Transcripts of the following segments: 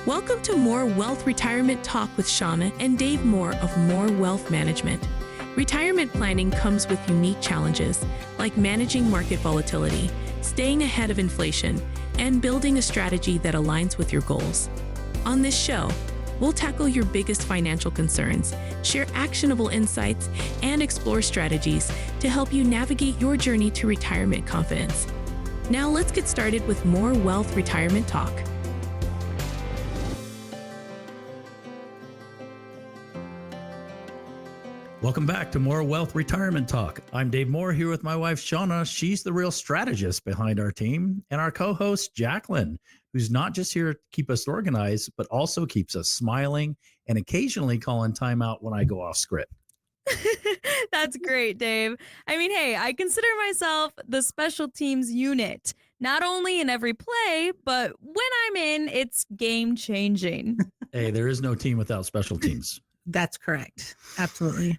Welcome to More Wealth Retirement Talk with Shawna and Dave Moore of More Wealth Management. Retirement planning comes with unique challenges like managing market volatility, staying ahead of inflation, and building a strategy that aligns with your goals. On this show, we'll tackle your biggest financial concerns, share actionable insights, and explore strategies to help you navigate your journey to retirement confidence. Now let's get started with More Wealth Retirement Talk. Welcome back to More Wealth Retirement Talk. I'm Dave Moore here with my wife, Shawna. She's the real strategist behind our team, and our co-host, Jaclyn, who's not just here to keep us organized, but also keeps us smiling and occasionally calling time out when I go off script. That's great, Dave. I mean, hey, I consider myself the special teams unit, not only in every play, but when I'm in, it's game changing. Hey, there is no team without special teams. That's correct. Absolutely.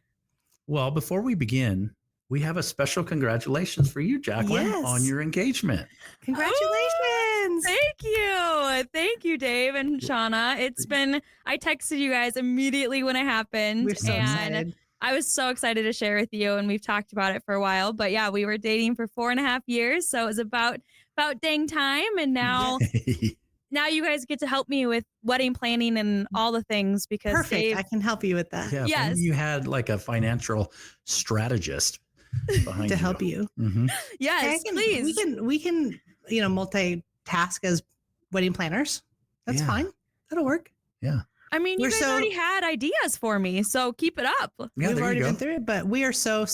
Well, before we begin, we have a special congratulations for you, Jaclyn, on your engagement. Congratulations. Oh, thank you. Thank you, Dave and Shawna. I texted you guys immediately when it happened. We're so excited. I was so excited to share with you, and we've talked about it for a while. But yeah, we were dating for 4.5 years, so it was about dang time. And now, now you guys get to help me with wedding planning and all the things because Perfect. Dave, I can help you with that. Yeah, yes. You had like a financial strategist behind to help you. Mm-hmm. yes, please. We can, multitask as wedding planners. That's fine. That'll work. Yeah. I mean, you guys already had ideas for me, so keep it up. Yeah, We've already been through it, but we are so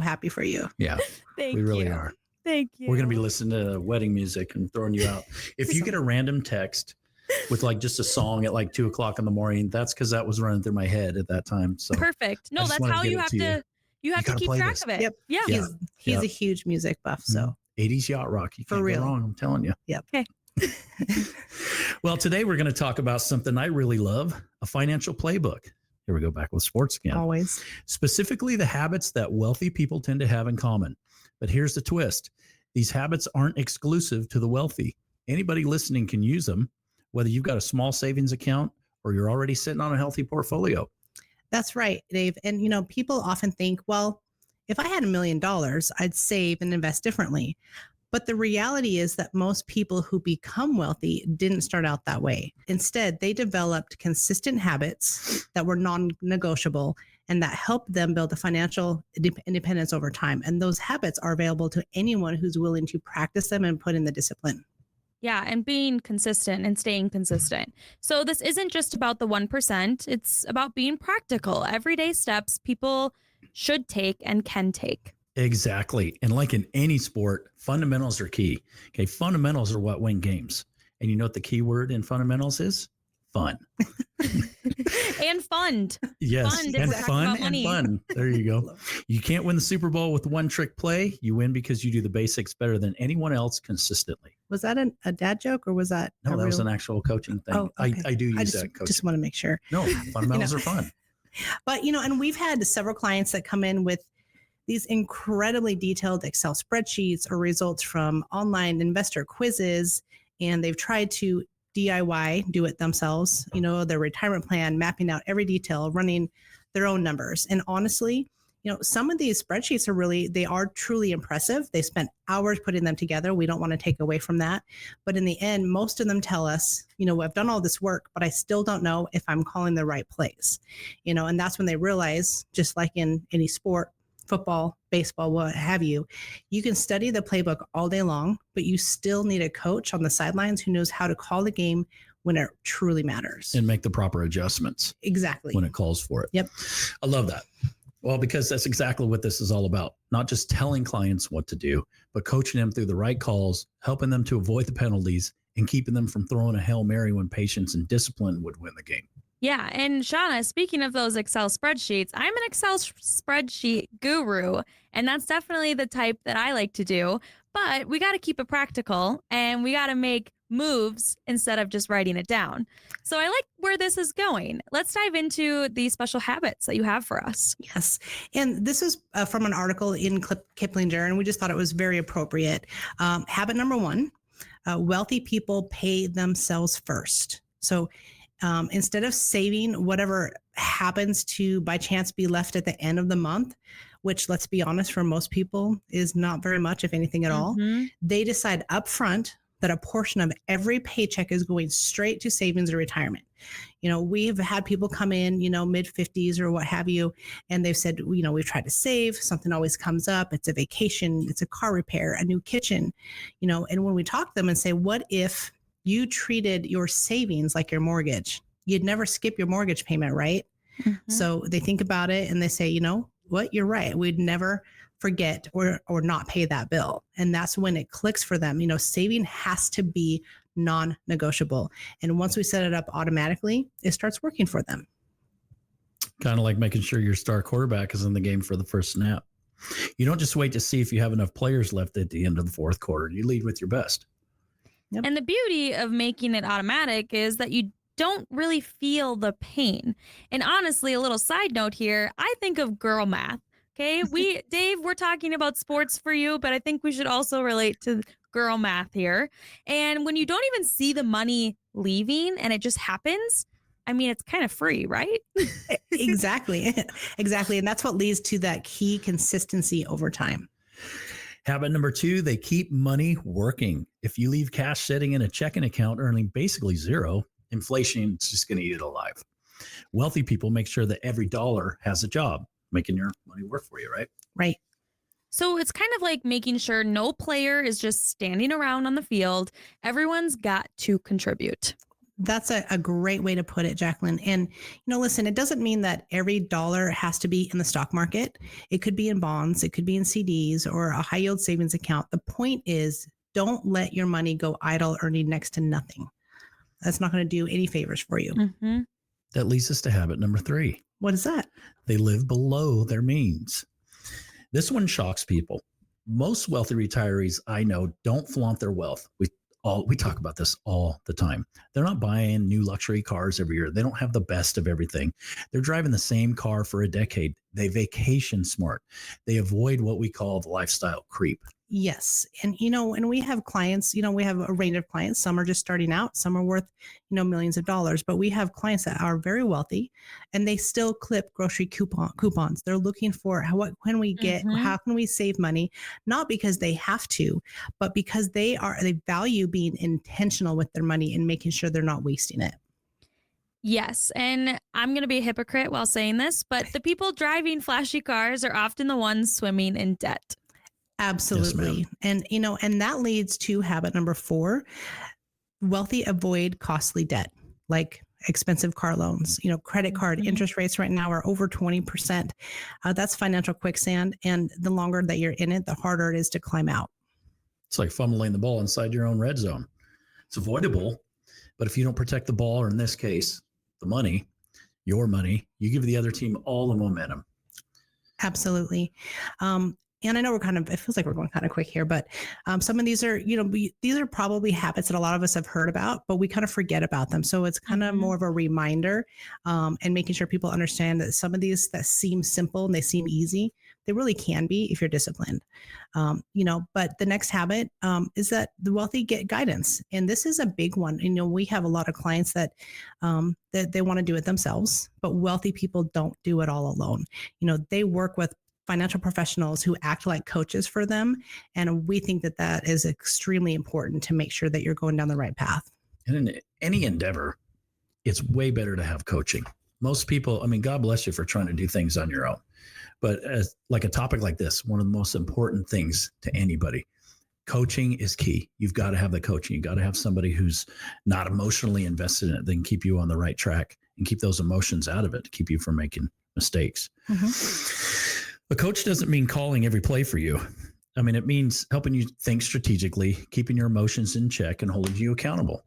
happy for you. Yeah, Thank we really you. are. Thank you. We're going to be listening to wedding music and throwing you out. If you get a random text with like just a song at like 2:00 in the morning, that's because that was running through my head at that time. So perfect. No, that's how you have to. You have to keep track of it. Yep. Yeah. He's a huge music buff. So 80s yacht rock. You can't For real. go wrong. I'm telling you. Yep. Okay. Well, today we're going to talk about something I really love, a financial playbook. Here we go back with sports again. Always. Specifically the habits that wealthy people tend to have in common. But here's the twist. These habits aren't exclusive to the wealthy. Anybody listening can use them, whether you've got a small savings account or you're already sitting on a healthy portfolio. That's right, Dave. And, people often think, well, if I had $1 million, I'd save and invest differently. But the reality is that most people who become wealthy didn't start out that way. Instead, they developed consistent habits that were non-negotiable and that helped them build a financial independence over time. And those habits are available to anyone who's willing to practice them and put in the discipline. Yeah, and being consistent and staying consistent. So this isn't just about the 1%. It's about being practical, everyday steps people should take and can take. Exactly. And like in any sport, fundamentals are key. Okay. Fundamentals are what win games. And you know what the key word in fundamentals is? Fun. And fund. Yes. Fund, and exactly. fun About and money. fun. There you go. You can't win the Super Bowl with one trick play. You win because you do the basics better than anyone else consistently. Was that a dad joke or was that? No, that was an actual coaching thing. Oh, okay. I do use that coaching. Just want to make sure. No, fundamentals are fun. But, and we've had several clients that come in with these incredibly detailed Excel spreadsheets or results from online investor quizzes, and they've tried to DIY, do it themselves, their retirement plan, mapping out every detail, running their own numbers. And honestly, some of these spreadsheets they are truly impressive. They spent hours putting them together. We don't want to take away from that. But in the end, most of them tell us, I've done all this work, but I still don't know if I'm calling the right plays, and that's when they realize, just like in any sport, football, baseball, what have you, you can study the playbook all day long, but you still need a coach on the sidelines who knows how to call the game when it truly matters. And make the proper adjustments. Exactly. When it calls for it. Yep. I love that. Well, because that's exactly what this is all about. Not just telling clients what to do, but coaching them through the right calls, helping them to avoid the penalties, and keeping them from throwing a Hail Mary when patience and discipline would win the game. Yeah. And Shawna, speaking of those Excel spreadsheets, I'm an Excel spreadsheet guru, and that's definitely the type that I like to do. But we got to keep it practical and we got to make moves instead of just writing it down. So I like where this is going. Let's dive into these special habits that you have for us. Yes. And this is from an article in Kiplinger, and we just thought it was very appropriate. Habit number 1, wealthy people pay themselves first. So instead of saving whatever happens to by chance be left at the end of the month, which let's be honest, for most people is not very much, if anything at all, they decide upfront that a portion of every paycheck is going straight to savings or retirement. We've had people come in, mid 50s or what have you, and they've said, we've tried to save, something always comes up. It's a vacation, it's a car repair, a new kitchen, and when we talk to them and say, what if you treated your savings like your mortgage? You'd never skip your mortgage payment, right? So they think about it and they say, what? You're right. We'd never forget or not pay that bill. And that's when it clicks for them. Saving has to be non-negotiable. And once we set it up automatically, it starts working for them. Kind of like making sure your star quarterback is in the game for the first snap. You don't just wait to see if you have enough players left at the end of the fourth quarter. You lead with your best. Yep. And the beauty of making it automatic is that you don't really feel the pain. And honestly, a little side note here, I think of girl math. Okay, Dave, we're talking about sports for you, but I think we should also relate to girl math here. And when you don't even see the money leaving and it just happens, I mean, it's kind of free, right? Exactly. And that's what leads to that key consistency over time. Habit number 2, they keep money working. If you leave cash sitting in a checking account earning basically zero, inflation is just going to eat it alive. Wealthy people make sure that every dollar has a job, making your money work for you, right? Right. So it's kind of like making sure no player is just standing around on the field. Everyone's got to contribute. That's a great way to put it, Jaclyn. And, listen, it doesn't mean that every dollar has to be in the stock market. It could be in bonds. It could be in CDs or a high yield savings account. The point is, don't let your money go idle earning next to nothing. That's not going to do any favors for you. That leads us to habit number 3. What is that? They live below their means. This one shocks people. Most wealthy retirees I know don't flaunt their wealth. We talk about this all the time. They're not buying new luxury cars every year. They don't have the best of everything. They're driving the same car for a decade. They vacation smart. They avoid what we call the lifestyle creep. Yes. And, and we have clients, we have a range of clients. Some are just starting out. Some are worth, millions of dollars. But we have clients that are very wealthy and they still clip grocery coupons. They're looking for what can we get? How can we save money? Not because they have to, but because they value being intentional with their money and making sure they're not wasting it. Yes. And I'm going to be a hypocrite while saying this, but the people driving flashy cars are often the ones swimming in debt. Absolutely. Yes, and that leads to habit number 4. Wealthy avoid costly debt, like expensive car loans. Credit card interest rates right now are over 20%. That's financial quicksand. And the longer that you're in it, the harder it is to climb out. It's like fumbling the ball inside your own red zone. It's avoidable, but if you don't protect the ball, or in this case, the money, your money, you give the other team all the momentum. Absolutely. And I know it feels like we're going kind of quick here, but some of these are, these are probably habits that a lot of us have heard about, but we kind of forget about them. So it's kind of more of a reminder and making sure people understand that some of these that seem simple and they seem easy, they really can be if you're disciplined. But the next habit is that the wealthy get guidance. And this is a big one. We have a lot of clients that they want to do it themselves, but wealthy people don't do it all alone. They work with financial professionals who act like coaches for them. And we think that is extremely important to make sure that you're going down the right path. And in any endeavor, it's way better to have coaching. Most people, God bless you for trying to do things on your own. But as like a topic like this, one of the most important things to anybody, coaching is key. You've got to have the coaching. You've got to have somebody who's not emotionally invested in it, that can keep you on the right track and keep those emotions out of it to keep you from making mistakes. A coach doesn't mean calling every play for you. It means helping you think strategically, keeping your emotions in check, and holding you accountable.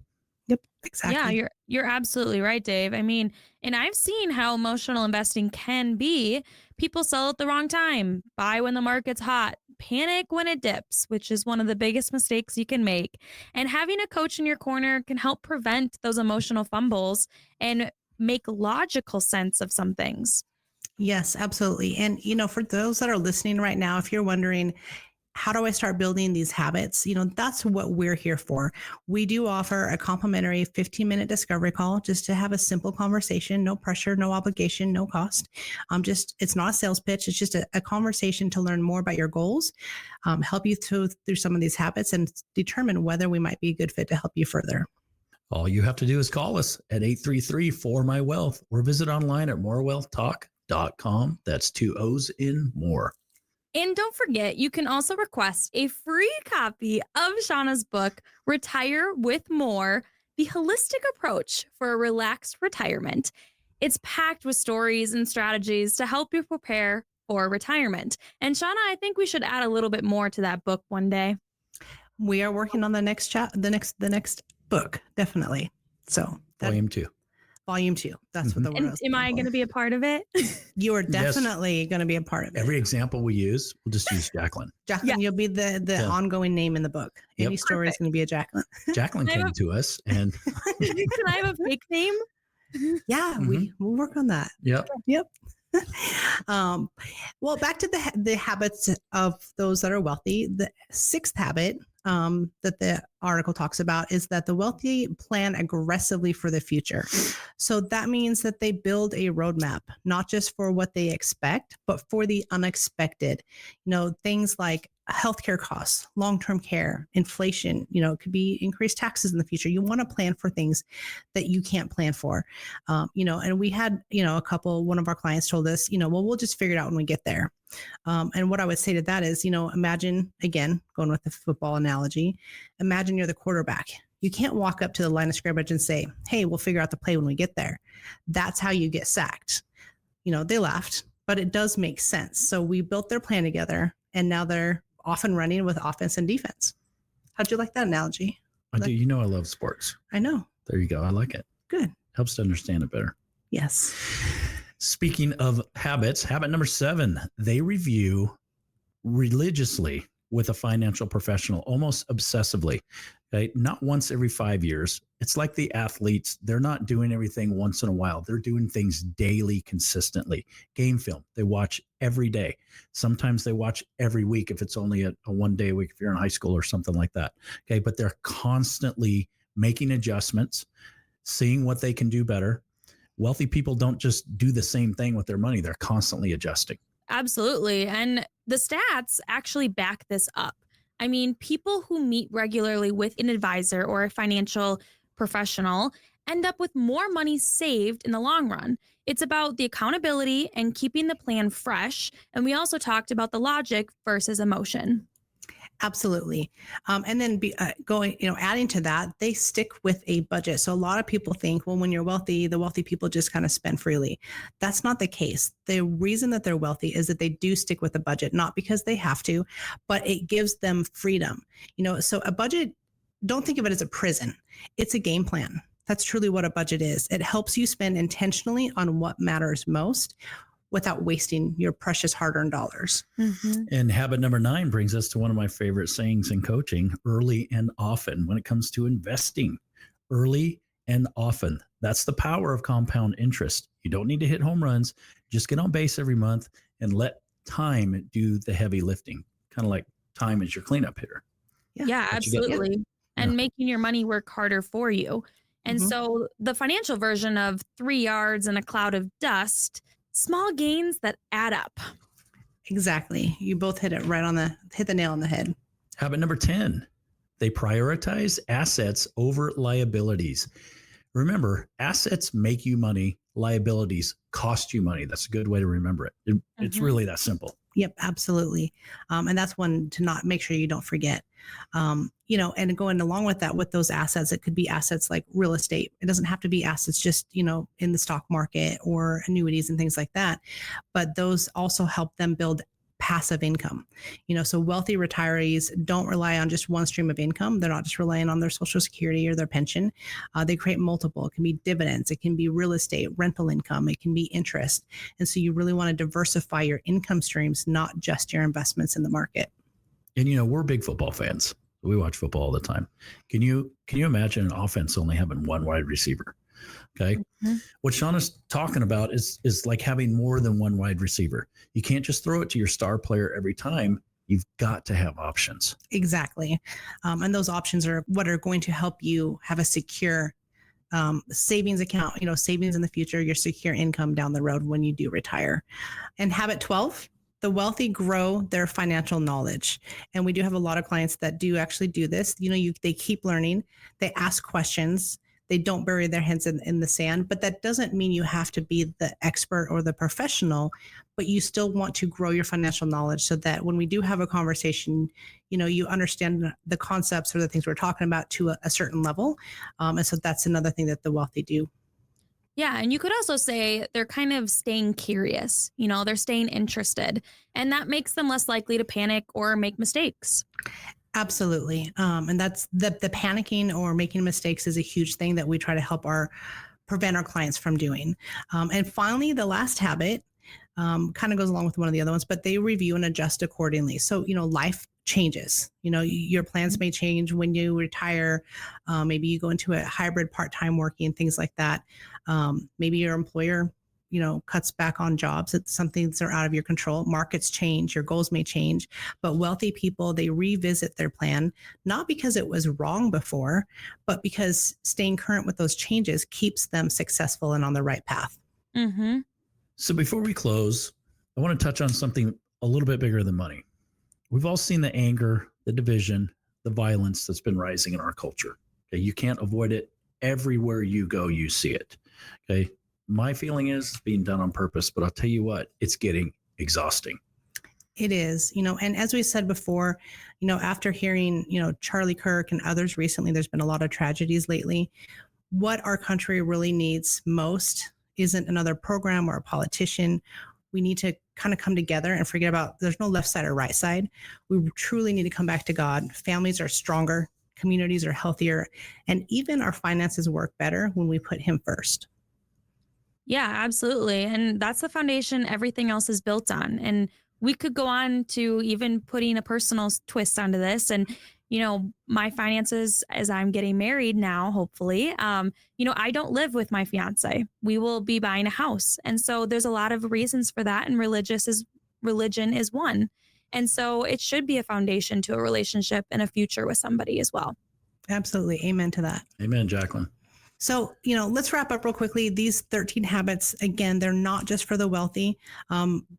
Yep, exactly. Yeah, you're absolutely right, Dave. And I've seen how emotional investing can be. People sell at the wrong time, buy when the market's hot, panic when it dips, which is one of the biggest mistakes you can make. And having a coach in your corner can help prevent those emotional fumbles and make logical sense of some things. Yes, absolutely. And, for those that are listening right now, if you're wondering, how do I start building these habits? That's what we're here for. We do offer a complimentary 15-minute discovery call just to have a simple conversation, no pressure, no obligation, no cost. It's not a sales pitch. It's just a conversation to learn more about your goals, help you through some of these habits and determine whether we might be a good fit to help you further. All you have to do is call us at 833-4MY-WEALTH or visit online at morewealthtalk.com. That's 2 O's in more. And don't forget, you can also request a free copy of Shawna's book, Retire with More, The Holistic Approach for a Relaxed Retirement. It's packed with stories and strategies to help you prepare for retirement. And Shawna, I think we should add a little bit more to that book one day. We are working on the next the next book, definitely. So Volume 2. Volume 2. That's what the word is. Am I going to be a part of it? You are definitely going to be a part of it. Every example we use, we'll just use Jaclyn. Jaclyn, you'll be the ongoing name in the book. Any story is going to be a Jaclyn. Jaclyn came to us and can I have a fake name? Yeah, we'll work on that. Yep. Well, back to the habits of those that are wealthy. The sixth habit that the article talks about is that the wealthy plan aggressively for the future. So that means that they build a roadmap, not just for what they expect, but for the unexpected. Things like healthcare costs, long-term care, inflation, it could be increased taxes in the future. You want to plan for things that you can't plan for. And we had, one of our clients told us, we'll just figure it out when we get there. And what I would say to that is, imagine, again, going with the football analogy, imagine you're the quarterback. You can't walk up to the line of scrimmage and say, hey, we'll figure out the play when we get there. That's how you get sacked. They laughed, but it does make sense. So we built their plan together, and now they're off and running with offense and defense. How'd you like that analogy? I do. I love sports. I know. There you go. I like it. Good. Helps to understand it better. Yes. Speaking of habits, habit number 7, they review religiously with a financial professional, almost obsessively. Okay? Not once every 5 years. It's like the athletes. They're not doing everything once in a while. They're doing things daily, consistently. Game film, they watch every day. Sometimes they watch every week if it's only a 1 day a week, if you're in high school or something like that. Okay. But they're constantly making adjustments, seeing what they can do better. Wealthy people don't just do the same thing with their money. They're constantly adjusting. Absolutely. And the stats actually back this up. I mean, people who meet regularly with an advisor or a financial professional end up with more money saved in the long run. It's about the accountability and keeping the plan fresh. And we also talked about the logic versus emotion. Absolutely. And then adding to that, they stick with a budget. So a lot of people think, well, when you're wealthy, the wealthy people just kind of spend freely. That's not the case. The reason that they're wealthy is that they do stick with a budget, not because they have to, but it gives them freedom. So a budget, don't think of it as a prison. It's a game plan. That's truly what a budget is. It helps you spend intentionally on what matters most without wasting your precious hard-earned dollars. Mm-hmm. And habit number 9 brings us to one of my favorite sayings in coaching: early and often. When it comes to investing, early and often. That's the power of compound interest. You don't need to hit home runs. Just get on base every month and let time do the heavy lifting. Kind of like time is your cleanup hitter. Yeah, absolutely. And making your money work harder for you. And Mm-hmm. so the financial version of 3 yards and a cloud of dust, small gains that add up. Exactly. You both hit the nail on the head. Habit number 10, they prioritize assets over liabilities. Remember, assets make you money. Liabilities cost you money. That's a good way to remember it. It's really that simple. Yep, absolutely. And that's one to not make sure you don't forget. And going along with that, with those assets, it could be assets like real estate. It doesn't have to be assets just, in the stock market or annuities and things like that. But those also help them build passive income. So wealthy retirees don't rely on just one stream of income. They're not just relying on their Social Security or their pension. They create multiple. It can be dividends. It can be real estate, rental income. It can be interest. And so you really want to diversify your income streams, not just your investments in the market. And we're big football fans. We watch football all the time. Can you imagine an offense only having one wide receiver? Okay. Mm-hmm. What Shawna's talking about is like having more than one wide receiver. You can't just throw it to your star player every time. You've got to have options. Exactly. And those options are what are going to help you have a secure savings account, savings in the future, your secure income down the road when you do retire. And habit 12, the wealthy grow their financial knowledge. And we do have a lot of clients that do actually do this. They keep learning, they ask questions, they don't bury their heads in the sand, but that doesn't mean you have to be the expert or the professional, but you still want to grow your financial knowledge so that when we do have a conversation, you understand the concepts or the things we're talking about to a certain level. And so that's another thing that the wealthy do. Yeah. And you could also say they're kind of staying curious, they're staying interested, and that makes them less likely to panic or make mistakes. Absolutely. And that's the panicking or making mistakes is a huge thing that we try to help prevent our clients from doing. And finally, the last habit kind of goes along with one of the other ones, but they review and adjust accordingly. So, life changes, your plans may change when you retire. Maybe you go into a hybrid part-time working, things like that. Maybe your employer cuts back on jobs. It's some things are out of your control. Markets change, your goals may change, but wealthy people, they revisit their plan, not because it was wrong before, but because staying current with those changes keeps them successful and on the right path. Mm-hmm. So before we close, I want to touch on something a little bit bigger than money. We've all seen the anger, the division, the violence that's been rising in our culture. Okay, you can't avoid it. Everywhere you go, you see it. Okay. My feeling is it's being done on purpose, but I'll tell you what, it's getting exhausting. It is, and as we said before, after hearing, Charlie Kirk and others recently, there's been a lot of tragedies lately. What our country really needs most isn't another program or a politician. We need to kind of come together and forget about there's no left side or right side. We truly need to come back to God. Families are stronger, communities are healthier, and even our finances work better when we put Him first. Yeah, absolutely. And that's the foundation everything else is built on. And we could go on to even putting a personal twist onto this. And, my finances as I'm getting married now, hopefully, I don't live with my fiance. We will be buying a house. And so there's a lot of reasons for that. And religion is one. And so it should be a foundation to a relationship and a future with somebody as well. Absolutely. Amen to that. Amen, Jaclyn. So, let's wrap up real quickly. These 13 habits, again, they're not just for the wealthy.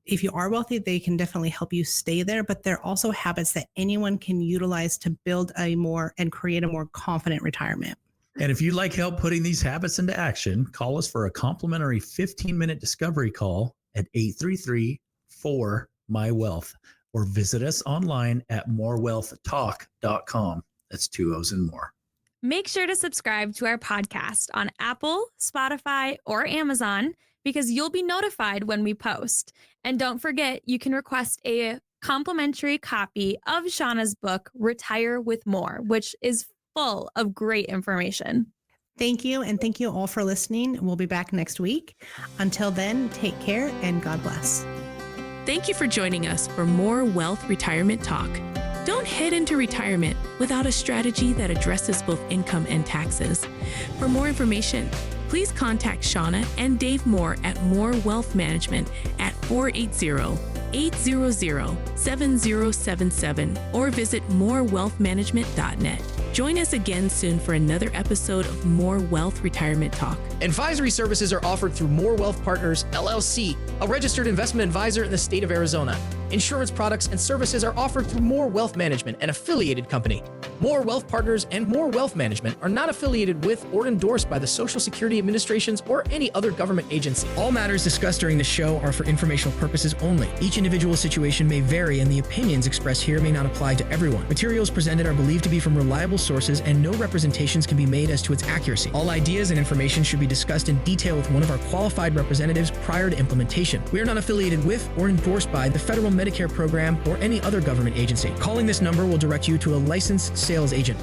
If you are wealthy, they can definitely help you stay there, but they're also habits that anyone can utilize to build and create a more confident retirement. And if you'd like help putting these habits into action, call us for a complimentary 15-minute discovery call at 833-4MY-WEALTH or visit us online at morewealthtalk.com. That's 2 O's and more. Make sure to subscribe to our podcast on Apple, Spotify, or Amazon because you'll be notified when we post. And don't forget, you can request a complimentary copy of Shawna's book, Retire with More, which is full of great information. Thank you. And thank you all for listening. We'll be back next week. Until then, take care and God bless. Thank you for joining us for more Wealth Retirement Talk. Don't head into retirement without a strategy that addresses both income and taxes. For more information, please contact Shawna and Dave Moore at Moore Wealth Management at 480-800-7077 or visit morewealthmanagement.net. Join us again soon for another episode of More Wealth Retirement Talk. Advisory services are offered through More Wealth Partners, LLC, a registered investment advisor in the state of Arizona. Insurance products and services are offered through More Wealth Management, an affiliated company. More Wealth Partners and More Wealth Management are not affiliated with or endorsed by the Social Security Administrations or any other government agency. All matters discussed during the show are for informational purposes only. Each individual situation may vary, and the opinions expressed here may not apply to everyone. Materials presented are believed to be from reliable sources, and no representations can be made as to its accuracy. All ideas and information should be discussed in detail with one of our qualified representatives prior to implementation. We are not affiliated with or endorsed by the Federal Medicare Program or any other government agency. Calling this number will direct you to a licensed sales agent.